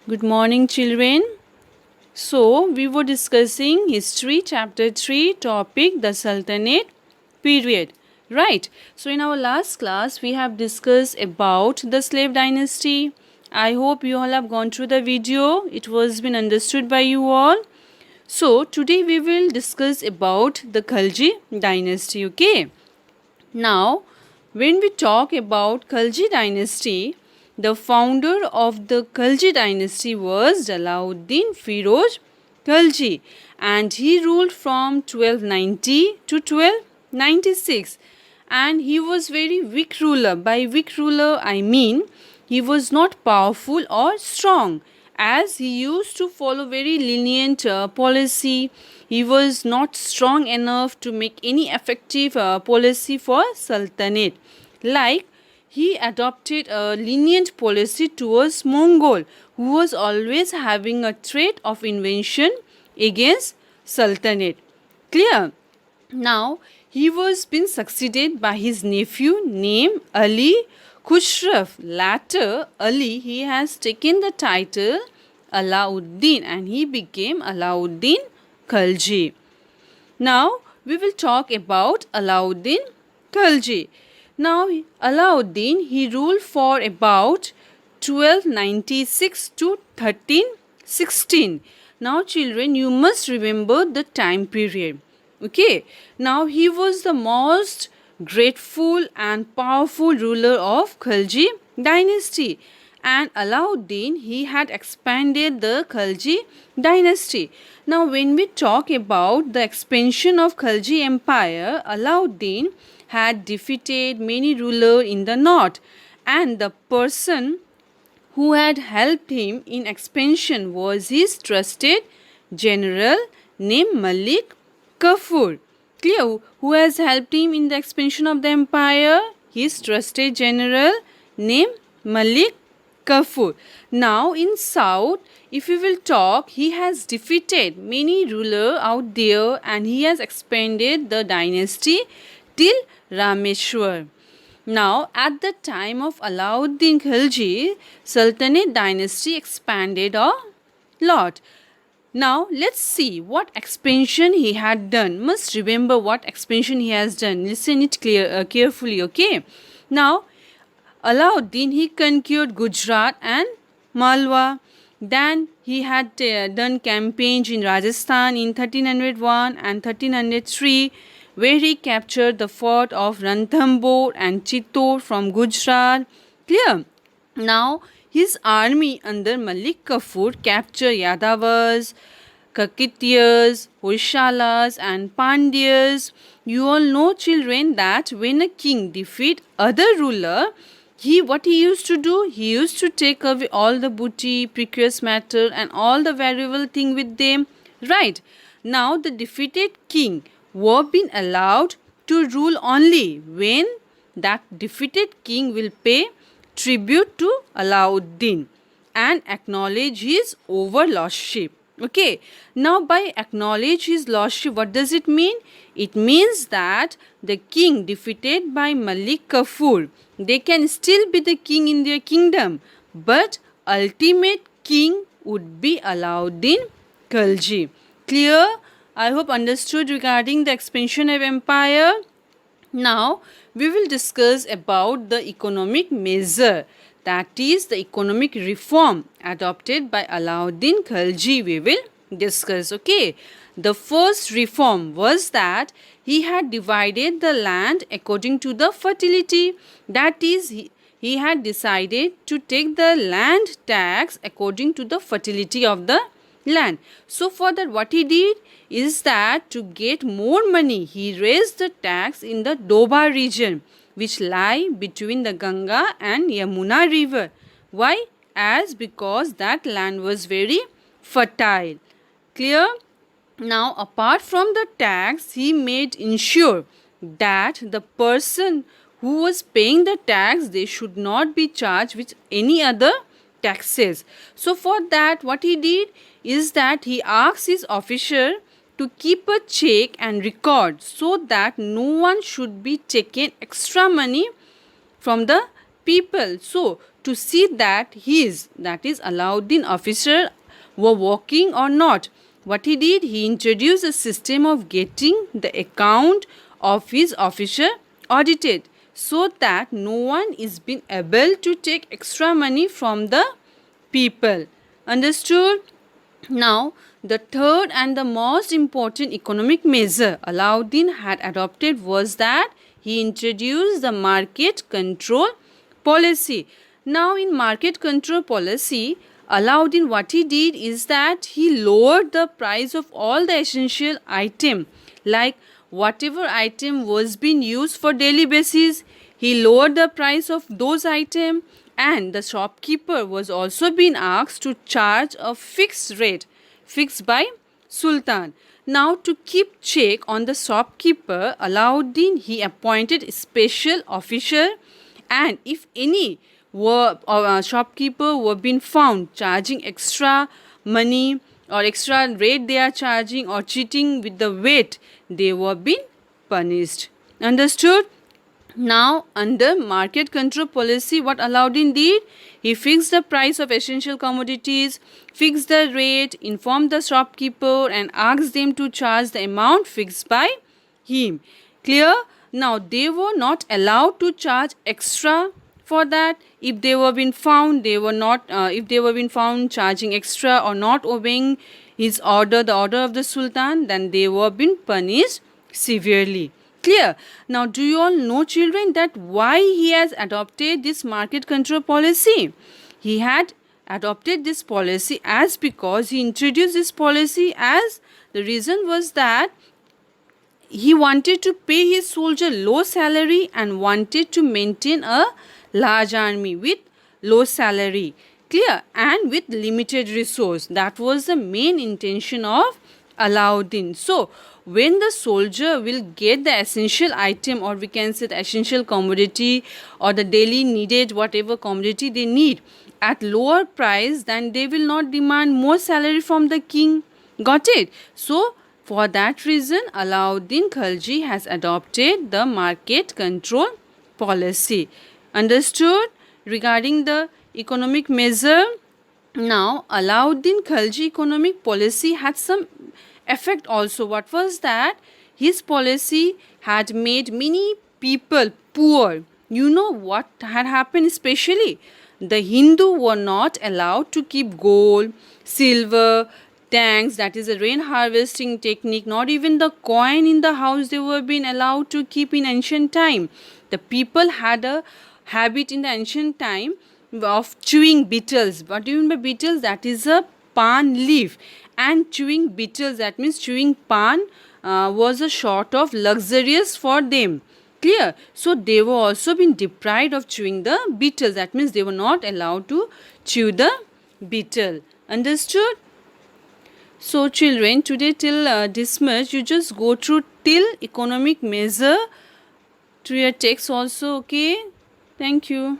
Good morning, children. So, we were discussing history, chapter 3, topic the Sultanate Period. Right. So, in our last class, we have discussed about the slave dynasty. I hope you all have gone through the video. It was been understood by you all. So, today we will discuss about the Khalji dynasty. Okay. Now, when we talk about Khalji dynasty, the founder of the Khalji dynasty was Alauddin Firoz Khalji, and he ruled from 1290 to 1296, and he was very weak ruler. By weak ruler I mean he was not powerful or strong, as he used to follow very lenient policy. He was not strong enough to make any effective policy for Sultanate. Like, he adopted a lenient policy towards Mongol, who was always having a threat of invasion against Sultanate. Clear? Now, he was been succeeded by his nephew named Ali Khusrav. Later, Ali, he has taken the title Alauddin and he became Alauddin Khalji. Now, we will talk about Alauddin Khalji. Now, Alauddin, he ruled for about 1296 to 1316. Now, children, you must remember the time period. Okay. Now, he was the most grateful and powerful ruler of Khalji dynasty. And Alauddin, he had expanded the Khalji dynasty. Now, when we talk about the expansion of Khalji empire, Alauddin had defeated many rulers in the north, and the person who had helped him in expansion was his trusted general named Malik Kafur. Clear? Who has helped him in the expansion of the empire? His trusted general named Malik Kafur. Now in south, if we will talk, he has defeated many rulers out there and he has expanded the dynasty till Rameshwar. Now, at the time of Alauddin Khalji, Sultanate dynasty expanded a lot. Now, let's see what expansion he had done. Must remember what expansion he has done. Listen it carefully, okay? Now, Alauddin, he conquered Gujarat and Malwa. Then he had done campaigns in Rajasthan in 1301 and 1303, where he captured the fort of Ranthambore and Chittor from Gujarat. Clear? Now, his army under Malik Kafur captured Yadavas, Kakitiyas, Hoysalas and Pandyas. You all know, children, that when a king defeat other ruler, what he used to do? He used to take away all the booty, precious matter and all the valuable thing with them. Right? Now, the defeated king were been allowed to rule only when that defeated king will pay tribute to Alauddin and acknowledge his overlordship. Okay. Now, by acknowledge his lordship, what does it mean? It means that the king defeated by Malik Kafur, they can still be the king in their kingdom, but ultimate king would be Alauddin Khalji. Clear? I hope understood regarding the expansion of empire. Now, we will discuss about the economic measure, that is the economic reform adopted by Alauddin Khalji. We will discuss, okay? The first reform was that he had divided the land according to the fertility. That is, he had decided to take the land tax according to the fertility of the land. So for that, what he did is that to get more money, he raised the tax in the Doba region, which lie between the Ganga and Yamuna river. Why? As because that land was very fertile. Clear? Now, apart from the tax, he made ensure that the person who was paying the tax, they should not be charged with any other taxes. So for that, what he did is that he asked his officer to keep a check and record so that no one should be taking extra money from the people. So to see that that is Alauddin officer were working or not. What he did, he introduced a system of getting the account of his officer audited so that no one is being able to take extra money from the people. Understood? Now, the third and the most important economic measure Alauddin had adopted was that he introduced the market control policy. Now, in market control policy, Alauddin, what he did is that he lowered the price of all the essential item, like whatever item was being used for daily basis, he lowered the price of those items, and the shopkeeper was also being asked to charge a fixed rate fixed by Sultan. Now, to keep check on the shopkeeper, Alauddin, he appointed a special officer, and if any shopkeeper were being found charging extra money or extra rate they are charging or cheating with the weight, they were being punished. Understood? Now, under market control policy, what Alauddin did, he fixed the price of essential commodities, fixed the rate, informed the shopkeeper and asked them to charge the amount fixed by him. Clear? Now, they were not allowed to charge extra for that. If they were being found, if they were being found charging extra or not obeying his order, the order of the Sultan, then they were being punished severely. Clear? Now, do you all know, children, that why he has adopted this market control policy? He had adopted this policy as because he introduced this policy as the reason was that he wanted to pay his soldier low salary and wanted to maintain a large army with low salary. Clear? And with limited resource. That was the main intention of Alauddin. So, when the soldier will get the essential item, or we can say the essential commodity or the daily needed whatever commodity they need at lower price, then they will not demand more salary from the king. Got it? So, for that reason, Alauddin Khalji has adopted the market control policy. Understood? Regarding the economic measure, now Alauddin Khalji economic policy had some effect also. What was that? His policy had made many people poor. You know what had happened? Especially the Hindu were not allowed to keep gold, silver, tanks, that is a rain harvesting technique, not even the coin in the house they were being allowed to keep in ancient time. The people had a habit in the ancient time of chewing beetles. What do you mean by beetles? That is a pan leaf. And chewing beetles, that means chewing pan, was a sort of luxurious for them. Clear? So they were also being deprived of chewing the beetles. That means they were not allowed to chew the beetle. Understood? So children, today till dismiss, you just go through till economic measure to your text also. Okay? Thank you.